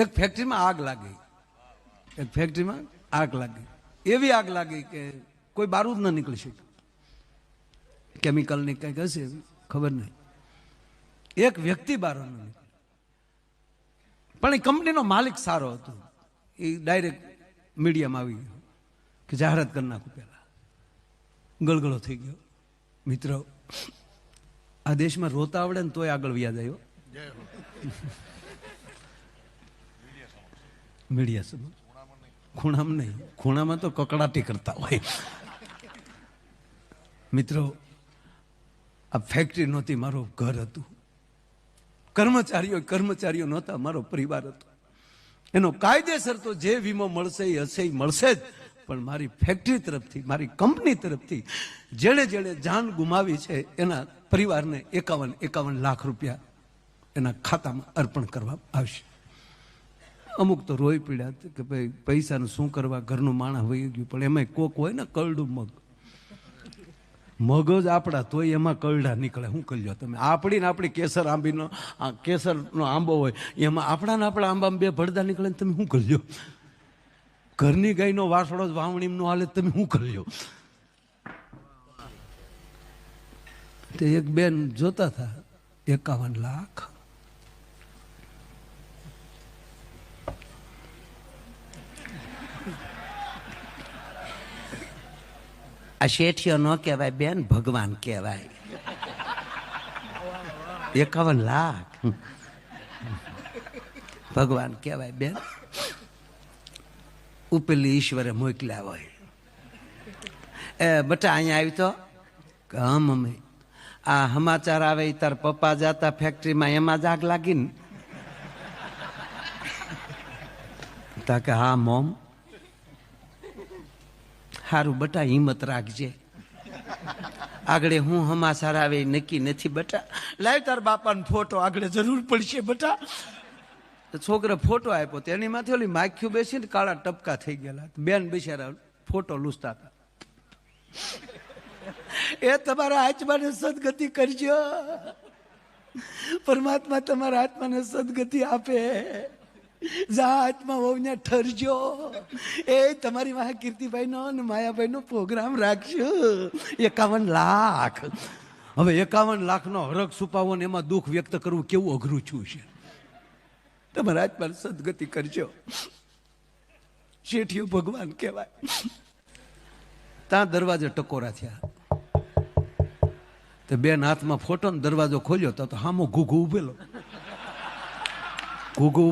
એક ફેક્ટરીમાં આગ લાગી, એક ફેક્ટરીમાં આગ લાગી, એવી આગ લાગી કે કોઈ બારૂદ ન નીકળી શકે, કેમિકલની કંઈક હશે ખબર નહીં. એક વ્યક્તિ બહાર ન નીકળે, પણ એ કંપનીનો માલિક સારો હતો. એ ડાયરેક્ટ મીડિયામાં આવી ગયો કે જાહેરાત કરી નાખું. પહેલા ગળગળો થઈ ગયો. મિત્રો, આ દેશમાં રોતા આવડે ને તોય આગળ વ્યાજ આવ્યો. મીડિયા સમજ, ખૂણામાં નહીં, ખૂણામાં તો કકડાટી કરતા હોય. મિત્રો, આ ફેક્ટરી નહોતી, મારું ઘર હતું. કર્મચારીઓ નહોતા, મારો પરિવાર હતો. એનો કાયદેસર તો જે વીમો મળશે એ હશે, એ મળશે જ. પણ મારી ફેક્ટરી તરફથી, મારી કંપની તરફથી જેણે જેણે જાન ગુમાવી છે એના પરિવારને 51 લાખ રૂપિયા એના ખાતામાં અર્પણ કરવા આવશે. અમુક તો રોઈ પીડ્યા કે ભાઈ પૈસાનું શું કરવા, ઘરનું માણસ વહી ગયું. પણ એમાં કોક હોય ને કરડું મગ જ આપણા, તોય એમાં કરડા નીકળે. શું કરી લો તમે? આપણી કેસર આંબીનો કેસરનો આંબો હોય, એમાં આપણા આંબામાં 2 ભડદા નીકળે. તમે શું કરી લો? ઘરની ગાયનો વાસળો જ વાવણીનો હાલે, તમે શું કરી લો? તે એક બેન જોતા હતા 51 લાખ. આ શેઠિયો ન કહેવાય બેન, ભગવાન કહેવાય. 51 લાખ ભગવાન કહેવાય બેન. ઉપેલી ઈશ્વરે મોકલ્યા હોય. બટા અહીંયા આવી તો હા મમ્મી, આ સમાચાર આવે તાર પપ્પા જતા ફેક્ટરીમાં, એમાં જ આગ લાગી ને? તા કે હા મોમ. સારું બટા, હિંમત રાખજે. આગળ હું સમાચાર આવે નક્કી નથી બટા. લાવ તાર બાપાનો ફોટો, આગળ જરૂર પડશે બટા. તો છોકરે ફોટો આપ્યો, તેની માંથી ઓલી માખ્યું બેસીને કાળા ટપકા થઈ ગયેલા. બેન બિચારા ફોટો લૂસતા હતા. એ તમારા આત્માને સદગતિ કરજો, પરમાત્મા તમારા આત્માને સદગતિ આપે. જા આત્મા હોવ ને ઠરજો. એ તમારી વાહ કીર્તિભાઈ નો અને માયાભાઈ નો પ્રોગ્રામ રાખશું. 51 લાખ. હવે 51 લાખનો હરખ છુપાવો ને એમાં દુઃખ વ્યક્ત કરવું કેવું અઘરું છું છે. તમારા આત્માને સદગતિ કરજો. શેઠિયો ભગવાન કહેવાય. ત્યાં દરવાજે ટકોરા થયા. તો બેન હાથમાં ફોટો ને દરવાજો ખોલ્યો તો હામો ઘૂઘુ ઉભેલો. ઘૂઘુ